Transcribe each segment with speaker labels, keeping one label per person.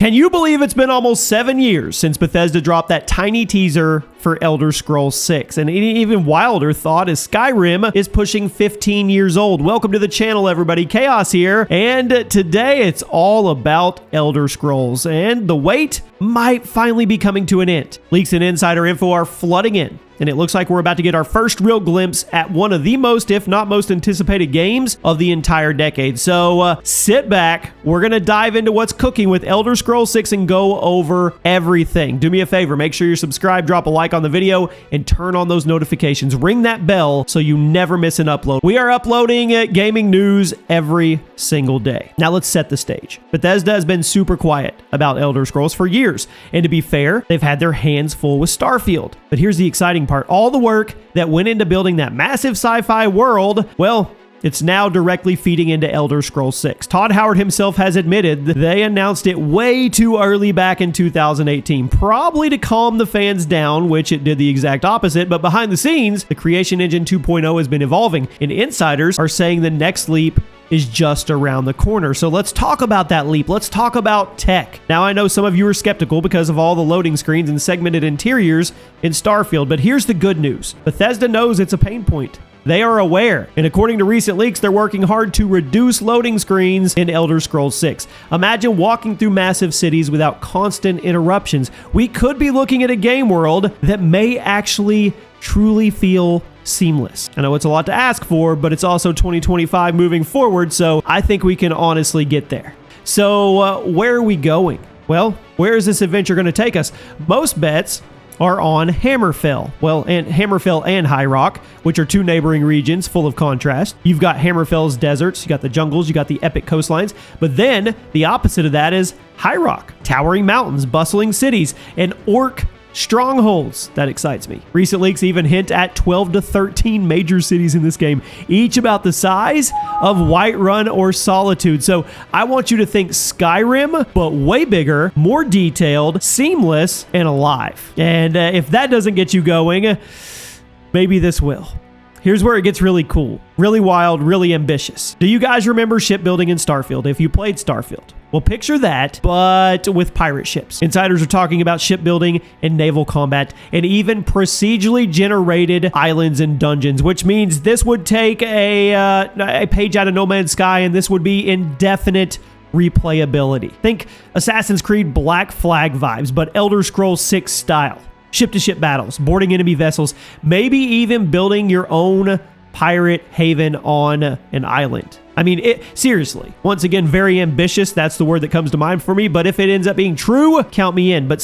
Speaker 1: Can you believe it's been almost 7 years since Bethesda dropped that tiny teaser for Elder Scrolls 6? And an even wilder thought is Skyrim is pushing 15 years old. Welcome to the channel, everybody. Chaos here. And today it's all about Elder Scrolls. And the wait might finally be coming to an end. Leaks and insider info are flooding in. And it looks like we're about to get our first real glimpse at one of the most, if not most anticipated games of the entire decade. So sit back. We're going to dive into what's cooking with Elder Scrolls 6 and go over everything. Do me a favor. Make sure you're subscribed, drop a like on the video, and turn on those notifications. Ring that bell so you never miss an upload. We are uploading gaming news every single day. Now let's set the stage. Bethesda has been super quiet about Elder Scrolls for years. And to be fair, they've had their hands full with Starfield. But here's the exciting part. All the work that went into building that massive sci-fi world, well, it's now directly feeding into Elder Scrolls 6. Todd Howard himself has admitted that they announced it way too early back in 2018, probably to calm the fans down, which it did the exact opposite. But behind the scenes, the Creation Engine 2.0 has been evolving, and insiders are saying the next leap is just around the corner. So let's talk about that leap. Let's talk about tech. Now, I know some of you are skeptical because of all the loading screens and segmented interiors in Starfield, but here's the good news. Bethesda knows it's a pain point. They are aware, and according to recent leaks, they're working hard to reduce loading screens in Elder Scrolls 6. Imagine walking through massive cities without constant interruptions. We could be looking at a game world that may actually truly feel seamless. I know it's a lot to ask for, but it's also 2025 moving forward, so I think we can honestly get there. So where are we going? Well, where is this adventure going to take us? Most bets are on Hammerfell. Well, and Hammerfell and High Rock, which are two neighboring regions full of contrast. You've got Hammerfell's deserts, you got the jungles, you got the epic coastlines, but then the opposite of that is High Rock. Towering mountains, bustling cities, and orc strongholds. That excites me. Recent leaks even hint at 12 to 13 major cities in this game, each about the size of Whiterun or Solitude. So I want you to think Skyrim, but way bigger, more detailed, seamless, and alive. And if that doesn't get you going, maybe this will. Here's where it gets really cool, really wild, really ambitious. Do you guys remember shipbuilding in Starfield? If you played Starfield, well, picture that, but with pirate ships. Insiders are talking about shipbuilding and naval combat, and even procedurally generated islands and dungeons, which means this would take a page out of No Man's Sky, and this would be indefinite replayability. Think Assassin's Creed Black Flag vibes, but Elder Scrolls 6 style. Ship-to-ship battles, boarding enemy vessels, maybe even building your own pirate haven on an island. I mean, seriously, once again, very ambitious. That's the word that comes to mind for me. But if it ends up being true, count me in. But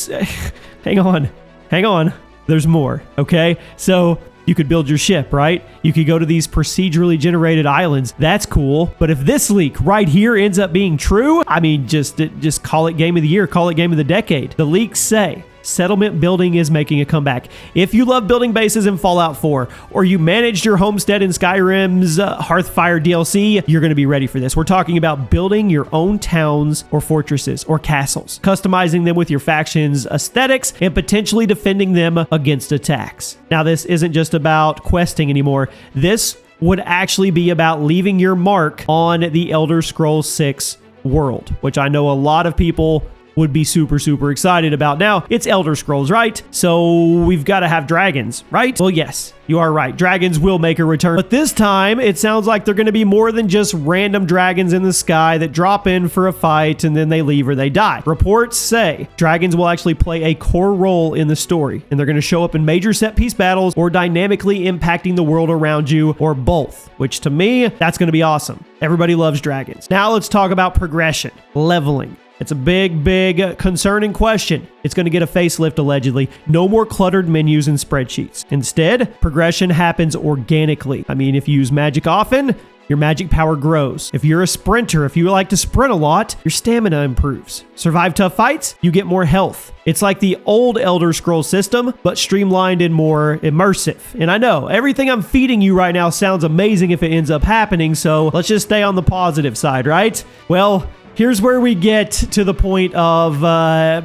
Speaker 1: hang on. There's more, okay? So you could build your ship, right? You could go to these procedurally generated islands. That's cool. But if this leak right here ends up being true, I mean, just call it game of the year, call it game of the decade. The leaks say settlement building is making a comeback. If you love building bases in Fallout 4, or you managed your homestead in Skyrim's Hearthfire DLC, you're going to be ready for this. We're talking about building your own towns or fortresses or castles, customizing them with your faction's aesthetics, and potentially defending them against attacks. Now, this isn't just about questing anymore. This would actually be about leaving your mark on the Elder Scrolls 6 world, which I know a lot of people would be super, super excited about. Now, it's Elder Scrolls, right? So we've got to have dragons, right? Well, yes, you are right. Dragons will make a return. But this time, it sounds like they're going to be more than just random dragons in the sky that drop in for a fight and then they leave or they die. Reports say dragons will actually play a core role in the story, and they're going to show up in major set-piece battles or dynamically impacting the world around you, or both, which to me, that's going to be awesome. Everybody loves dragons. Now let's talk about progression, leveling. It's a big concerning question. It's going to get a facelift, allegedly. No more cluttered menus and spreadsheets. Instead, progression happens organically. I mean, if you use magic often, your magic power grows. If you're a sprinter, if you like to sprint a lot, your stamina improves. Survive tough fights, you get more health. It's like the old Elder Scrolls system, but streamlined and more immersive. And I know, everything I'm feeding you right now sounds amazing if it ends up happening, so let's just stay on the positive side, right? Well, here's where we get to the point of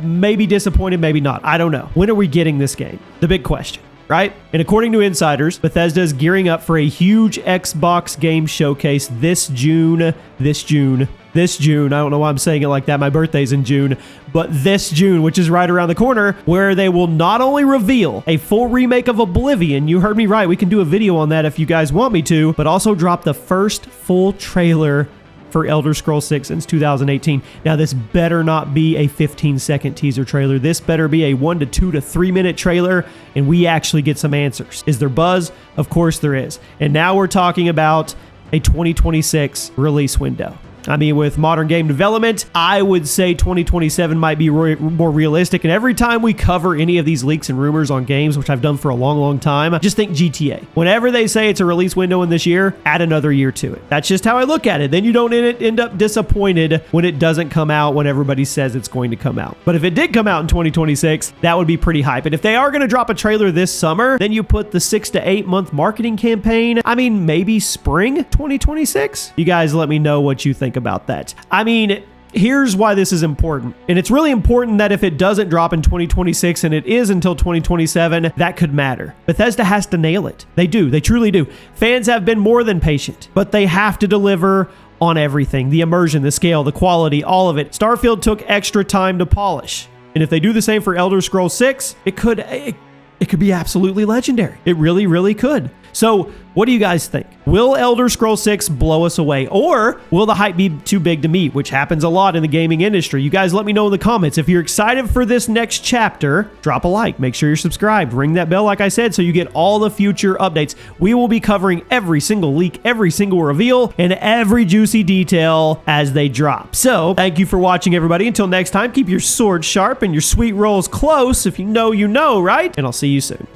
Speaker 1: maybe disappointed, maybe not. I don't know. When are we getting this game? The big question, right? And according to insiders, Bethesda is gearing up for a huge Xbox game showcase this June. this June. I don't know why I'm saying it like that. My birthday's in June, but this June, which is right around the corner, where they will not only reveal a full remake of Oblivion, you heard me right, we can do a video on that if you guys want me to, but also drop the first full trailer for Elder Scrolls 6 since 2018. Now, this better not be a 15-second teaser trailer. This better be a 1 to 2 to 3 minute trailer, and we actually get some answers. Is there buzz? Of course there is. And now we're talking about a 2026 release window. I mean, with modern game development, I would say 2027 might be more realistic. And every time we cover any of these leaks and rumors on games, which I've done for a long, long time, just think GTA. Whenever they say it's a release window in this year, add another year to it. That's just how I look at it. Then you don't end up disappointed when it doesn't come out when everybody says it's going to come out. But if it did come out in 2026, that would be pretty hype. And if they are going to drop a trailer this summer, then you put the 6 to 8 month marketing campaign. I mean, maybe spring 2026? You guys let me know what you think about that. I mean, here's why this is important. And it's really important that if it doesn't drop in 2026 and it is until 2027, that could matter. Bethesda has to nail it. They do. They truly do. Fans have been more than patient, but they have to deliver on everything. The immersion, the scale, the quality, all of it. Starfield took extra time to polish. And if they do the same for Elder Scrolls 6, it could be absolutely legendary. It really, really could. So what do you guys think? Will Elder Scrolls 6 blow us away? Or will the hype be too big to meet, which happens a lot in the gaming industry? You guys let me know in the comments. If you're excited for this next chapter, drop a like. Make sure you're subscribed. Ring that bell, like I said, so you get all the future updates. We will be covering every single leak, every single reveal, and every juicy detail as they drop. So thank you for watching, everybody. Until next time, keep your sword sharp and your sweet rolls close. If you know, you know, right? And I'll see you soon.